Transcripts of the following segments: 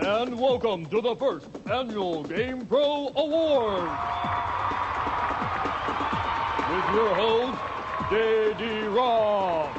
And welcome to the first annual GamePro Awards. With your host, J.D. Ross.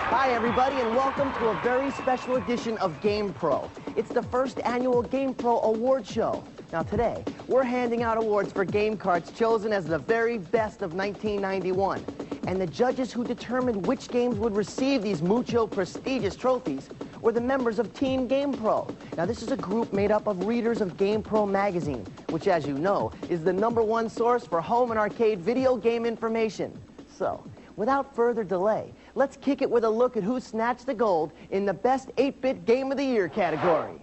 Hi, everybody, and welcome to a very special edition of GamePro. It's the first annual GamePro Award Show. Now, today, we're handing out awards for game carts chosen as the very best of 1991. And the judges who determined which games would receive these mucho prestigious trophies were the members of Team GamePro. Now, this is a group made up of readers of GamePro magazine, which, as you know, is the #1 source for home and arcade video game information. So, without further delay, let's kick it with a look at who snatched the gold in the Best 8-Bit Game of the Year category.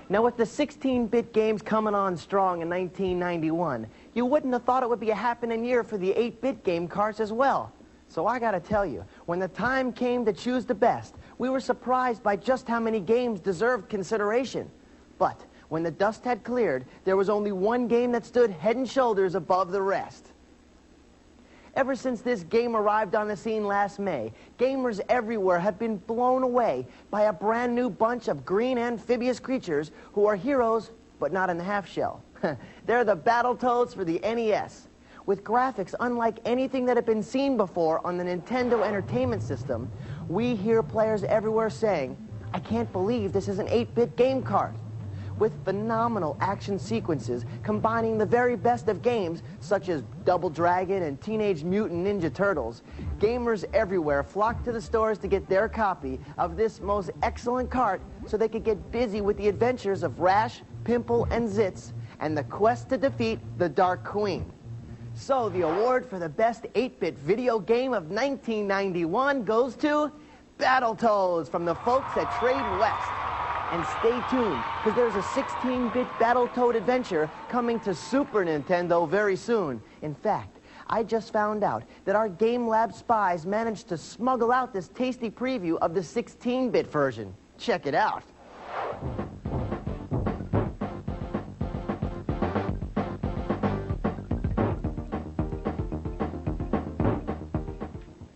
Now, with the 16-bit games coming on strong in 1991, you wouldn't have thought it would be a happening year for the 8-bit game carts as well. So I gotta tell you, when the time came to choose the best, we were surprised by just how many games deserved consideration. But when the dust had cleared, there was only one game that stood head and shoulders above the rest. Ever since this game arrived on the scene last May, gamers everywhere have been blown away by a brand new bunch of green amphibious creatures who are heroes, but not in the half shell. They're the Battletoads for the NES. With graphics unlike anything that had been seen before on the Nintendo Entertainment System, we hear players everywhere saying, "I can't believe this is an 8-bit game cart." With phenomenal action sequences combining the very best of games such as Double Dragon and Teenage Mutant Ninja Turtles, gamers everywhere flocked to the stores to get their copy of this most excellent cart so they could get busy with the adventures of Rash, Pimple, and Zitz and the quest to defeat the Dark Queen. So the award for the best 8-bit video game of 1991 goes to Battletoads from the folks at Trade West. And stay tuned, because there's a 16-bit Battletoad adventure coming to Super Nintendo very soon. In fact, I just found out that our Game Lab spies managed to smuggle out this tasty preview of the 16-bit version. Check it out.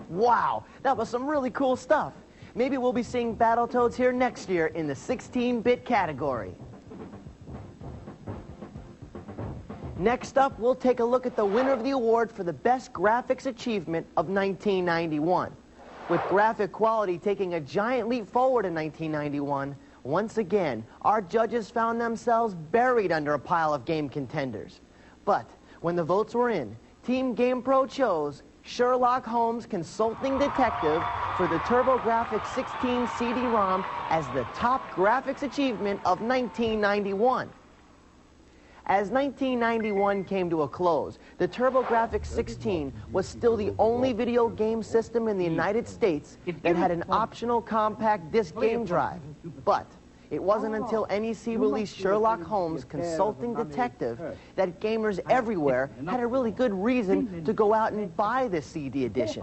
Wow, that was some really cool stuff. Maybe we'll be seeing Battletoads here next year in the 16-bit category. Next up, we'll take a look at the winner of the award for the best graphics achievement of 1991. With graphic quality taking a giant leap forward in 1991, once again, our judges found themselves buried under a pile of game contenders. But when the votes were in, Team GamePro chose Sherlock Holmes Consulting Detective for the TurboGrafx 16 CD-ROM as the top graphics achievement of 1991. As 1991 came to a close, the TurboGrafx 16 was still the only video game system in the United States that had an optional compact disc game drive. But it wasn't until NEC released Sherlock Holmes Consulting Detective that gamers everywhere had a really good reason to go out and buy this CD edition.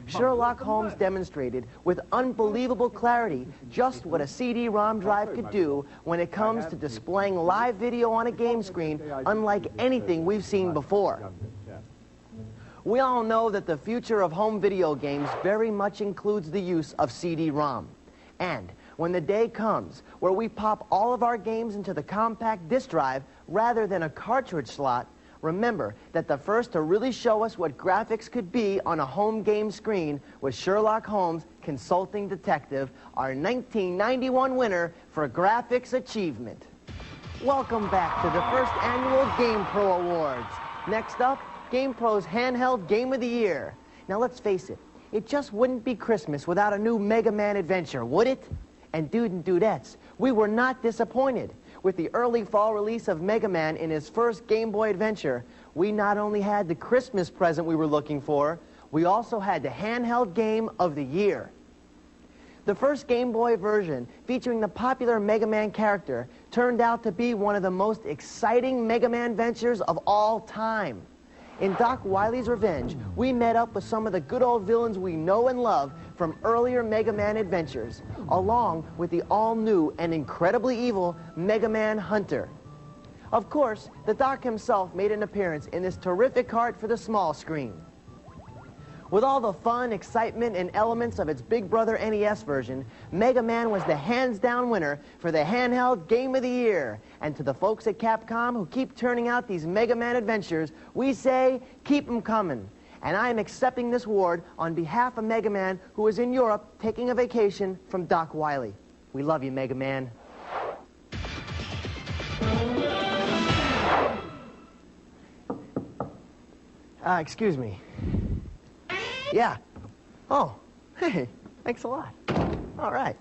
Sherlock Holmes demonstrated with unbelievable clarity just what a CD-ROM drive could do when it comes to displaying live video on a game screen unlike anything we've seen before. We all know that the future of home video games very much includes the use of CD-ROM. And when the day comes where we pop all of our games into the compact disc drive rather than a cartridge slot, remember that the first to really show us what graphics could be on a home game screen was Sherlock Holmes Consulting Detective, our 1991 winner for graphics achievement. Welcome back to the first annual GamePro Awards. Next up, GamePro's handheld game of the year. Now let's face it, it just wouldn't be Christmas without a new Mega Man adventure, would it? And dude and dudettes, we were not disappointed. With the early fall release of Mega Man in his first Game Boy adventure, we not only had the Christmas present we were looking for, we also had the handheld game of the year. The first Game Boy version, featuring the popular Mega Man character, turned out to be one of the most exciting Mega Man ventures of all time. In Doc Wily's Revenge, we met up with some of the good old villains we know and love from earlier Mega Man adventures, along with the all-new and incredibly evil Mega Man Hunter. Of course, the Doc himself made an appearance in this terrific cart for the small screen. With all the fun, excitement, and elements of its Big Brother NES version, Mega Man was the hands-down winner for the handheld Game of the Year. And to the folks at Capcom who keep turning out these Mega Man adventures, we say, keep 'em coming. And I am accepting this award on behalf of Mega Man, who is in Europe taking a vacation from Doc Wiley. We love you, Mega Man. Excuse me. Yeah. Oh, hey, thanks a lot. All right.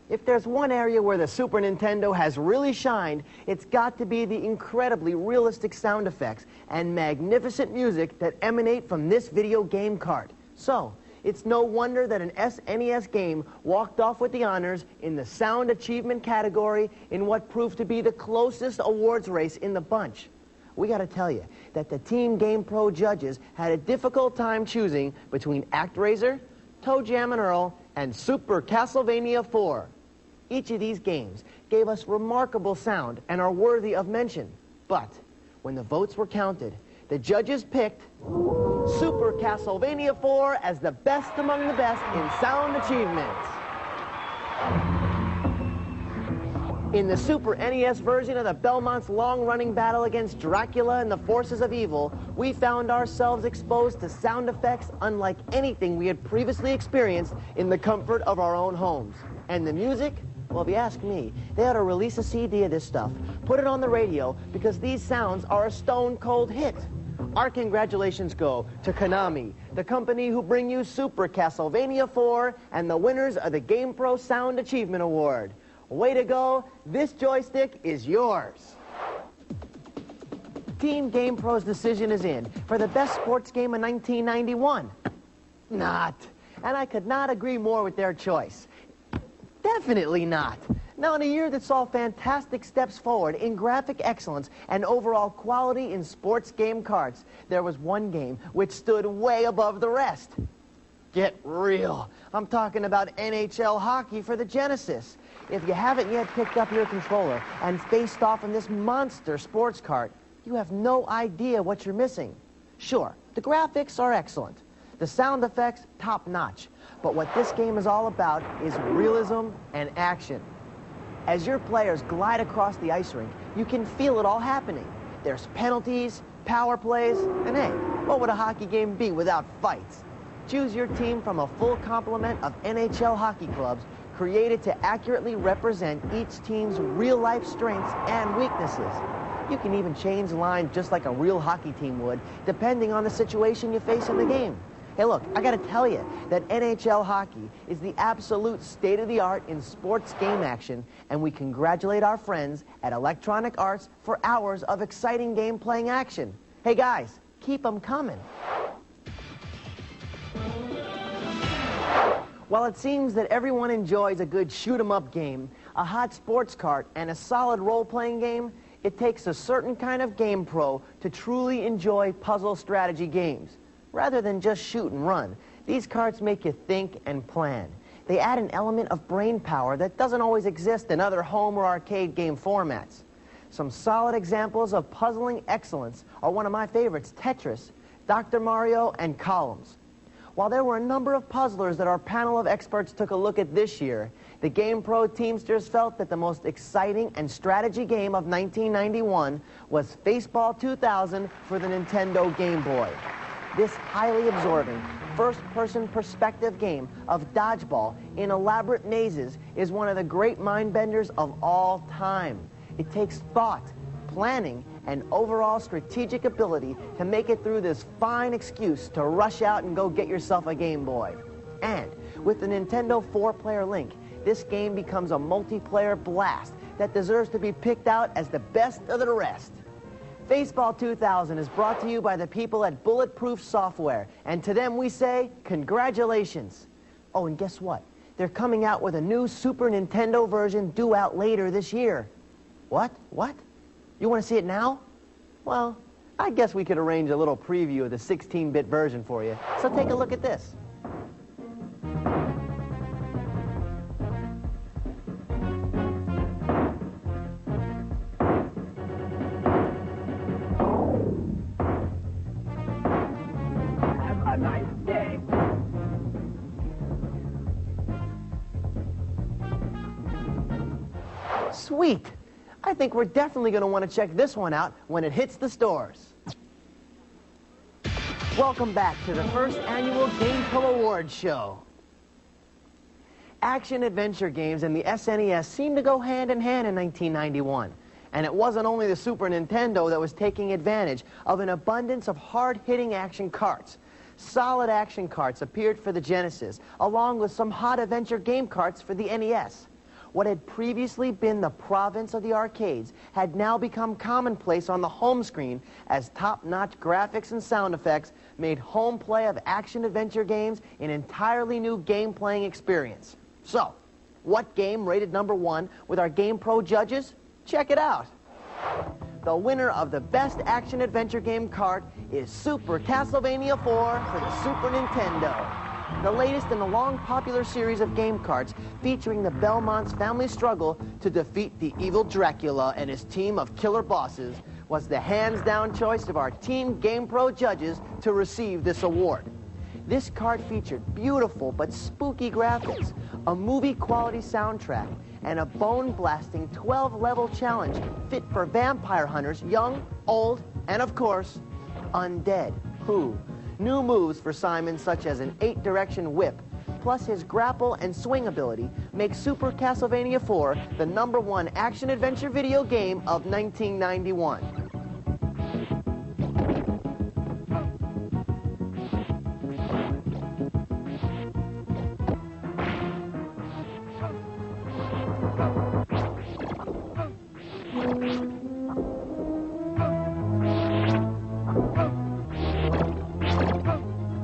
If there's one area where the Super Nintendo has really shined, it's got to be the incredibly realistic sound effects and magnificent music that emanate from this video game cart. So, it's no wonder that an SNES game walked off with the honors in the Sound Achievement category in what proved to be the closest awards race in the bunch. We got to tell you that the Team GamePro judges had a difficult time choosing between ActRaiser, Toe Jam and Earl, and Super Castlevania 4. Each of these games gave us remarkable sound and are worthy of mention. But when the votes were counted, the judges picked Super Castlevania 4 as the best among the best in sound achievements. In the Super NES version of the Belmont's long-running battle against Dracula and the forces of evil, we found ourselves exposed to sound effects unlike anything we had previously experienced in the comfort of our own homes. And the music? Well, if you ask me, they ought to release a CD of this stuff, put it on the radio, because these sounds are a stone-cold hit. Our congratulations go to Konami, the company who bring you Super Castlevania 4 and the winners of the GamePro Sound Achievement Award. Way to go, this joystick is yours. Team GamePro's decision is in for the best sports game of 1991. Not. And I could not agree more with their choice. Definitely not. Now, in a year that saw fantastic steps forward in graphic excellence and overall quality in sports game carts, there was one game which stood way above the rest. Get real. I'm talking about NHL hockey for the Genesis. If you haven't yet picked up your controller and faced off in this monster sports cart, you have no idea what you're missing. Sure, the graphics are excellent. The sound effects, top-notch. But what this game is all about is realism and action. As your players glide across the ice rink, you can feel it all happening. There's penalties, power plays, and hey, what would a hockey game be without fights? Choose your team from a full complement of NHL hockey clubs created to accurately represent each team's real-life strengths and weaknesses. You can even change lines just like a real hockey team would, depending on the situation you face in the game. Hey, look, I gotta tell you that NHL hockey is the absolute state-of-the-art in sports game action, and we congratulate our friends at Electronic Arts for hours of exciting game-playing action. Hey, guys, keep them coming. While it seems that everyone enjoys a good shoot-'em-up game, a hot sports cart, and a solid role-playing game, it takes a certain kind of game pro to truly enjoy puzzle strategy games. Rather than just shoot and run, these carts make you think and plan. They add an element of brain power that doesn't always exist in other home or arcade game formats. Some solid examples of puzzling excellence are one of my favorites, Tetris, Dr. Mario, and Columns. While there were a number of puzzlers that our panel of experts took a look at this year, the GamePro teamsters felt that the most exciting and strategy game of 1991 was Baseball 2000 for the Nintendo Game Boy. This highly absorbing, first-person perspective game of dodgeball in elaborate mazes is one of the great mind-benders of all time. It takes thought, planning, and overall strategic ability to make it through this fine excuse to rush out and go get yourself a Game Boy. And with the Nintendo 4-player link, this game becomes a multiplayer blast that deserves to be picked out as the best of the rest. Baseball 2000 is brought to you by the people at Bulletproof Software, and to them we say, congratulations. Oh, and guess what? They're coming out with a new Super Nintendo version due out later this year. What? What? You want to see it now? Well, I guess we could arrange a little preview of the 16-bit version for you. So take a look at this. nice day. Sweet. I think we're definitely going to want to check this one out when it hits the stores. Welcome back to the first annual GamePro Awards show. Action-adventure games and the SNES seemed to go hand in hand in 1991. And it wasn't only the Super Nintendo that was taking advantage of an abundance of hard-hitting action carts. Solid action carts appeared for the Genesis, along with some hot adventure game carts for the NES. What had previously been the province of the arcades had now become commonplace on the home screen as top-notch graphics and sound effects made home play of action-adventure games an entirely new game-playing experience. So, what game rated #1 with our GamePro judges? Check it out. The winner of the Best Action-Adventure Game cart is Super Castlevania 4 for the Super Nintendo. The latest in a long popular series of game carts featuring the Belmont's family struggle to defeat the evil Dracula and his team of killer bosses was the hands-down choice of our Team GamePro judges to receive this award. This cart featured beautiful but spooky graphics, a movie-quality soundtrack, and a bone-blasting 12-level challenge fit for vampire hunters, young, old, and of course, undead. New moves for Simon, such as an 8-direction whip, plus his grapple and swing ability, make Super Castlevania 4 the #1 action-adventure video game of 1991.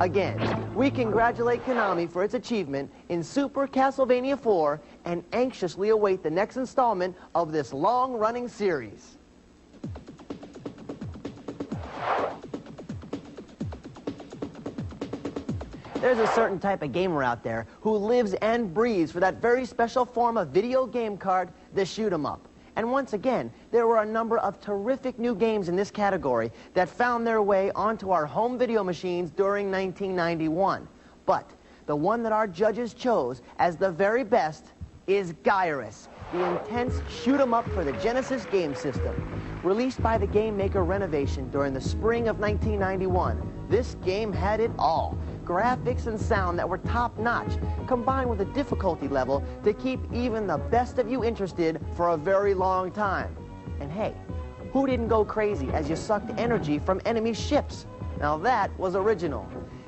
Again, we congratulate Konami for its achievement in Super Castlevania 4 and anxiously await the next installment of this long-running series. There's a certain type of gamer out there who lives and breathes for that very special form of video game card, the shoot 'em up. And once again, there were a number of terrific new games in this category that found their way onto our home video machines during 1991. But the one that our judges chose as the very best is Gyruss, the intense shoot 'em up for the Genesis game system. Released by the game maker Renovation during the spring of 1991, this game had it all. Graphics and sound that were top-notch, combined with a difficulty level to keep even the best of you interested for a very long time. And hey, who didn't go crazy as you sucked energy from enemy ships? Now that was original.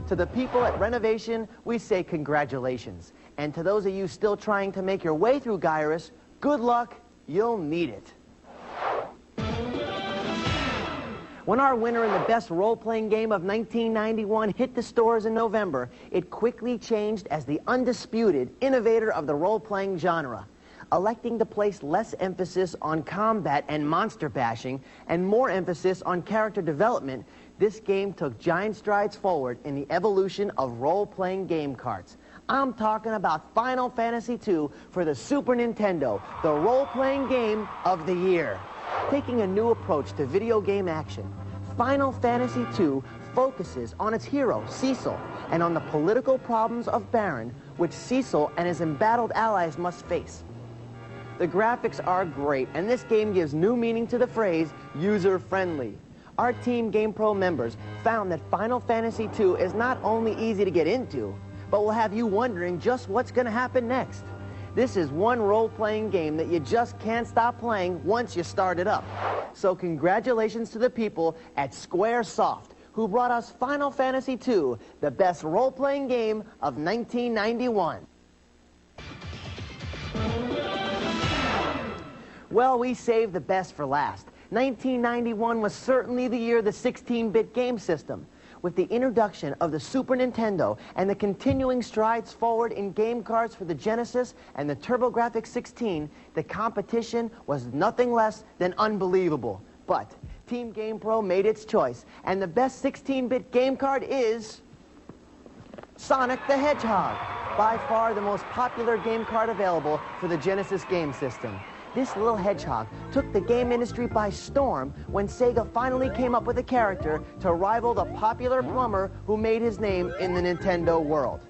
To the people at Renovation, we say congratulations. And to those of you still trying to make your way through Gyruss, good luck, you'll need it. When our winner in the best role-playing game of 1991 hit the stores in November, it quickly changed as the undisputed innovator of the role-playing genre, electing to place less emphasis on combat and monster bashing and more emphasis on character development. This game took giant strides forward in the evolution of role-playing game carts. I'm talking about Final Fantasy II for the Super Nintendo, the role-playing game of the year. Taking a new approach to video game action, Final Fantasy II focuses on its hero, Cecil, and on the political problems of Baron, which Cecil and his embattled allies must face. The graphics are great, and this game gives new meaning to the phrase, user-friendly. Our Team GamePro members found that Final Fantasy II is not only easy to get into, but will have you wondering just what's going to happen next. This is one role-playing game that you just can't stop playing once you start it up. So congratulations to the people at Squaresoft, who brought us Final Fantasy II, the best role-playing game of 1991. Well, we saved the best for last. 1991 was certainly the year of the 16-bit game system. With the introduction of the Super Nintendo and the continuing strides forward in game carts for the Genesis and the TurboGrafx-16, the competition was nothing less than unbelievable. But Team GamePro made its choice, and the best 16-bit game card is Sonic the Hedgehog, by far the most popular game card available for the Genesis game system. This little hedgehog took the game industry by storm when Sega finally came up with a character to rival the popular plumber who made his name in the Nintendo world.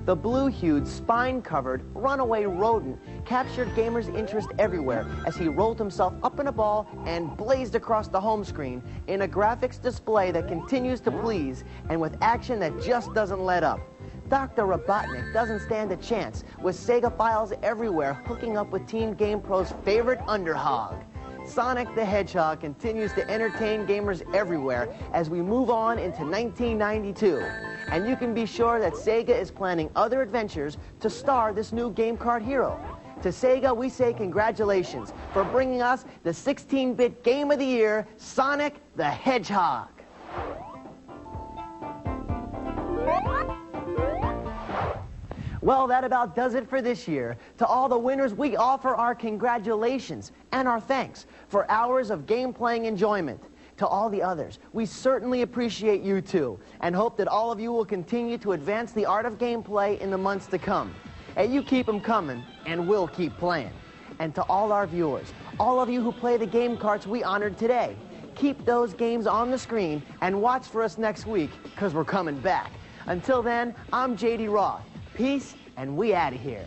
The blue-hued, spine-covered, runaway rodent captured gamers' interest everywhere as he rolled himself up in a ball and blazed across the home screen in a graphics display that continues to please and with action that just doesn't let up. Dr. Robotnik doesn't stand a chance, with Sega files everywhere hooking up with Team GamePro's favorite underhog. Sonic the Hedgehog continues to entertain gamers everywhere as we move on into 1992. And you can be sure that Sega is planning other adventures to star this new game card hero. To Sega, we say congratulations for bringing us the 16-bit game of the year, Sonic the Hedgehog. Well, that about does it for this year. To all the winners, we offer our congratulations and our thanks for hours of game-playing enjoyment. To all the others, we certainly appreciate you too, and hope that all of you will continue to advance the art of gameplay in the months to come. And you keep them coming, and we'll keep playing. And to all our viewers, all of you who play the game cards we honored today, keep those games on the screen and watch for us next week, because we're coming back. Until then, I'm J.D. Roth. Peace, and we out of here.